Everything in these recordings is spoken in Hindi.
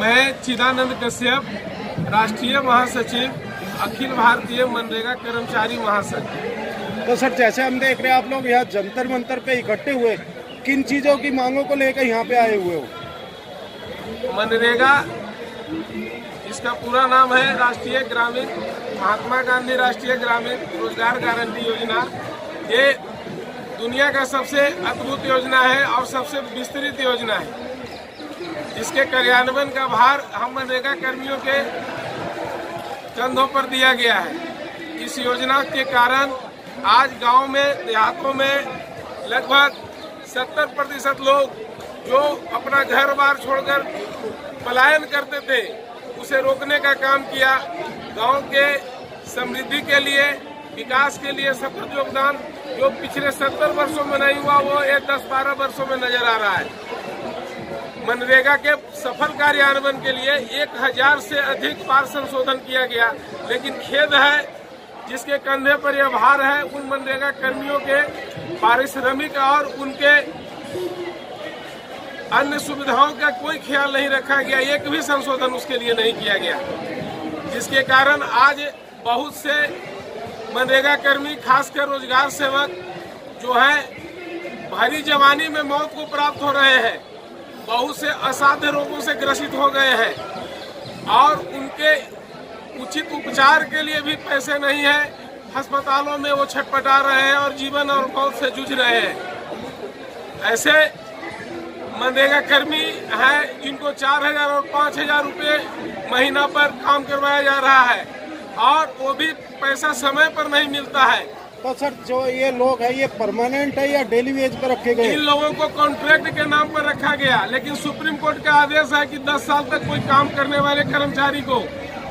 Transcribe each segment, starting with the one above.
मैं चिदानंद कश्यप, राष्ट्रीय महासचिव, अखिल भारतीय मनरेगा कर्मचारी महासंघ। तो सर, जैसे हम देख रहे हैं आप लोग यहाँ जंतर मंतर पे इकट्ठे हुए, किन चीजों की मांगों को लेकर यहाँ पे आए हुए हो? मनरेगा, इसका पूरा नाम है राष्ट्रीय ग्रामीण महात्मा गांधी राष्ट्रीय ग्रामीण रोजगार गारंटी योजना। ये दुनिया का सबसे अद्भुत योजना है और सबसे विस्तृत योजना है। इसके कार्यान्वयन का भार हम मनरेगा कर्मियों के कंधों पर दिया गया है। इस योजना के कारण आज गांव में, देहातों में लगभग 70% लोग जो अपना घर बार छोड़कर पलायन करते थे, उसे रोकने का काम किया। गांव के समृद्धि के लिए, विकास के लिए सतत योगदान जो पिछले 70 वर्षों में नहीं हुआ, वो ये 10-12 वर्षों में नजर आ रहा है। मनरेगा के सफल कार्यान्वयन के लिए 1000 से अधिक बार संशोधन किया गया, लेकिन खेद है जिसके कंधे पर यह भार है, उन मनरेगा कर्मियों के पारिश्रमिक और उनके अन्य सुविधाओं का कोई ख्याल नहीं रखा गया। एक भी संशोधन उसके लिए नहीं किया गया, जिसके कारण आज बहुत से मनरेगा कर्मी, खासकर रोजगार सेवक जो हैं, भरी जवानी में मौत को प्राप्त हो रहे हैं। बहुत से असाध्य रोगों से ग्रसित हो गए हैं और उनके उचित उपचार के लिए भी पैसे नहीं है। अस्पतालों में वो छटपटा रहे हैं और जीवन और मौत से जूझ रहे हैं। ऐसे मनरेगा कर्मी हैं जिनको 4000 और 5000 रुपये महीना पर काम करवाया जा रहा है और वो भी पैसा समय पर नहीं मिलता है। तो सर, जो ये लोग हैं, ये परमानेंट है या डेली वेज पर रखे गए? इन लोगों को कॉन्ट्रैक्ट के नाम पर रखा गया, लेकिन सुप्रीम कोर्ट का आदेश है कि 10 साल तक कोई काम करने वाले कर्मचारी को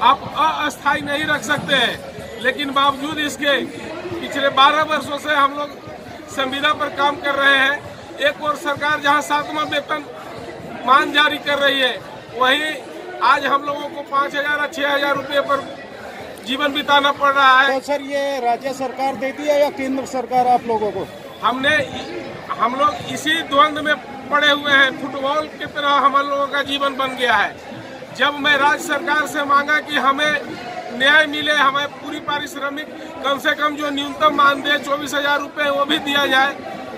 आप अस्थायी नहीं रख सकते हैं। लेकिन बावजूद इसके पिछले 12 वर्षों से हम लोग संविदा पर काम कर रहे हैं। एक और सरकार जहां 7वां वेतन मान जारी कर रही है, वहीं आज हम लोगों को 5000 और 6000 रुपये पर जीवन बिताना पड़ रहा है। तो सर, ये राज्य सरकार देती है या केंद्र सरकार आप लोगों को? हम लोग इसी द्वंद में पड़े हुए हैं। फुटबॉल की तरह हम लोगों का जीवन बन गया है। जब मैं राज्य सरकार से मांगा कि हमें न्याय मिले, हमें पूरी पारिश्रमिक कम से कम जो न्यूनतम मानदेय 24,000 रुपये वो भी दिया जाए,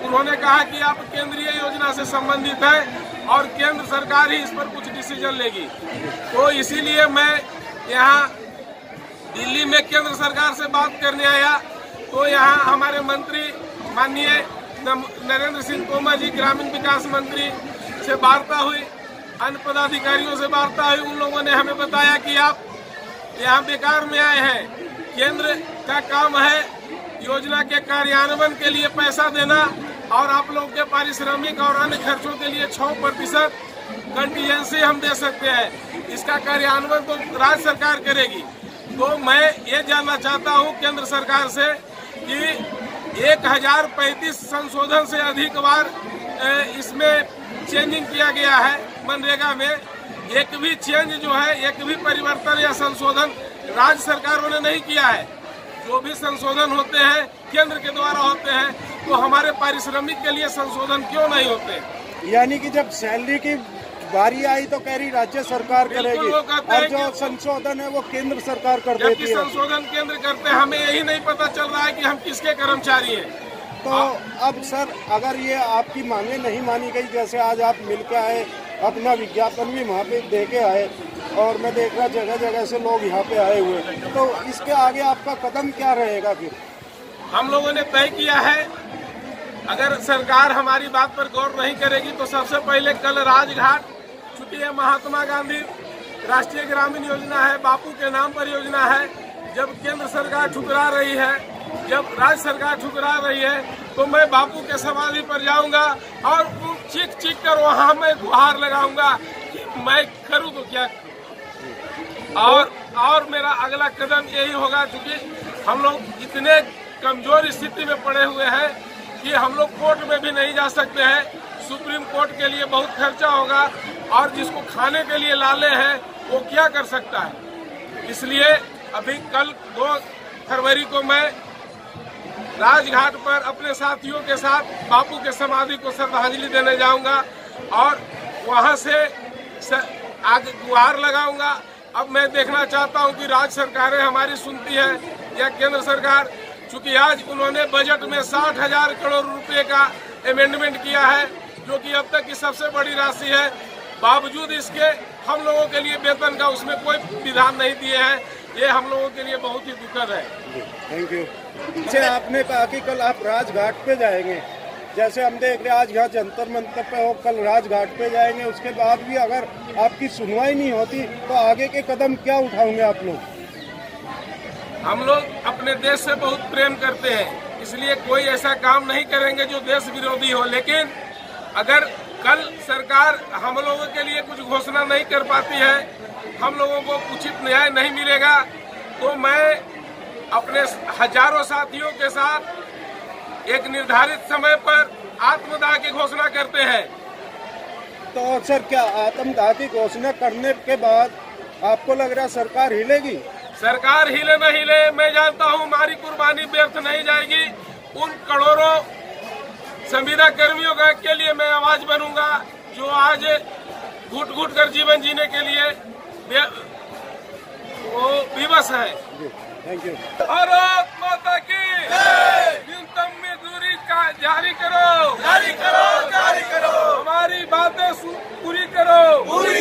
उन्होंने कहा कि आप केंद्रीय योजना से संबंधित है और केंद्र सरकार ही इस पर कुछ डिसीजन लेगी। तो इसीलिए मैं यहाँ दिल्ली में केंद्र सरकार से बात करने आया, तो यहाँ हमारे मंत्री माननीय नरेंद्र सिंह तोमर जी, ग्रामीण विकास मंत्री से वार्ता हुई, अन्य पदाधिकारियों से वार्ता हुई। उन लोगों ने हमें बताया कि आप यहाँ बेकार में आए हैं। केंद्र का काम है योजना के कार्यान्वयन के लिए पैसा देना और आप लोगों के पारिश्रमिक और अन्य खर्चों के लिए 6% कंटीजेंसी हम दे सकते हैं। इसका कार्यान्वयन तो राज्य सरकार करेगी। तो मैं ये जानना चाहता हूँ केंद्र सरकार से कि 1035 संशोधन से अधिक बार इसमें चेंजिंग किया गया है मनरेगा में। एक भी चेंज जो है, एक भी परिवर्तन या संशोधन राज्य सरकारों ने नहीं किया है। जो भी संशोधन होते हैं केंद्र के द्वारा होते हैं, तो हमारे पारिश्रमिक के लिए संशोधन क्यों नहीं होते? यानी कि जब सैलरी की बारी आई तो कह रही राज्य सरकार करेगी और जो संशोधन है वो केंद्र सरकार कर देती है। संशोधन केंद्र करते हैं, हमें यही नहीं पता चल रहा है कि हम किसके कर्मचारी हैं। तो अब सर, अगर ये आपकी मांगे नहीं मानी गई, जैसे आज आप मिलकर आए, अपना विज्ञापन भी वहाँ पे दे के आए और मैं देख रहा जगह जगह से लोग यहाँ पे आए हुए, तो इसके आगे आपका कदम क्या रहेगा? फिर हम लोगों ने तय किया है, अगर सरकार हमारी बात पर गौर नहीं करेगी तो सबसे पहले कल राजघाट, चूंकि ये महात्मा गांधी राष्ट्रीय ग्रामीण योजना है, बापू के नाम पर योजना है, जब केंद्र सरकार ठुकरा रही है, जब राज्य सरकार ठुकरा रही है, तो मैं बापू के समाधि पर जाऊंगा और चीख चीख कर वहां मैं गुहार लगाऊंगा कि मैं करूं तो क्या करूं। और मेरा अगला कदम यही होगा, क्योंकि हम लोग इतने कमजोर स्थिति में पड़े हुए हैं कि हम लोग कोर्ट में भी नहीं जा सकते हैं। सुप्रीम कोर्ट के लिए बहुत खर्चा होगा और जिसको खाने के लिए लाले हैं वो क्या कर सकता है। इसलिए अभी कल 2 फरवरी को मैं राजघाट पर अपने साथियों के साथ बापू के समाधि को श्रद्धांजलि देने जाऊंगा और वहां से आगे गुहार लगाऊंगा। अब मैं देखना चाहता हूं कि राज्य सरकारें हमारी सुनती है या केंद्र सरकार, चूंकि आज उन्होंने बजट में 60,000 करोड़ रुपए का अमेंडमेंट किया है, जो कि अब तक की सबसे बड़ी राशि है। बावजूद इसके हम लोगों के लिए वेतन का उसमें कोई विधान नहीं दिए हैं। ये हम लोगों के लिए बहुत ही दुखद है। Thank you. जैसे आपने कहा कि कल आप राजघाट पे जाएंगे, जैसे हम देख रहे हैं आज यहाँ जंतर मंतर पे हो, कल राजघाट पे जाएंगे, उसके बाद भी अगर आपकी सुनवाई नहीं होती तो आगे के कदम क्या उठाओगे आप लोग? हम लोग अपने देश से बहुत प्रेम करते हैं, इसलिए कोई ऐसा काम नहीं करेंगे जो देश विरोधी हो। लेकिन अगर कल सरकार हम लोगों के लिए कुछ घोषणा नहीं कर पाती है, हम लोगों को उचित न्याय नहीं मिलेगा, तो मैं अपने हजारों साथियों के साथ एक निर्धारित समय पर आत्मदाह की घोषणा करते हैं। तो सर, क्या आत्मदाह की घोषणा करने के बाद आपको लग रहा है सरकार हिलेगी? सरकार हिले न हिले, मैं जानता हूं हमारी कुर्बानी व्यर्थ नहीं जाएगी। उन करोड़ों संविदा कर्मियों के लिए मैं आवाज बनूंगा जो आज घुट घुट कर जीवन जीने के लिए वो विवश है। Thank you. भारत माता की न्यूनतम मजदूरी का जारी करो, जारी करो, जारी करो। हमारी बातें पूरी करो, पूरी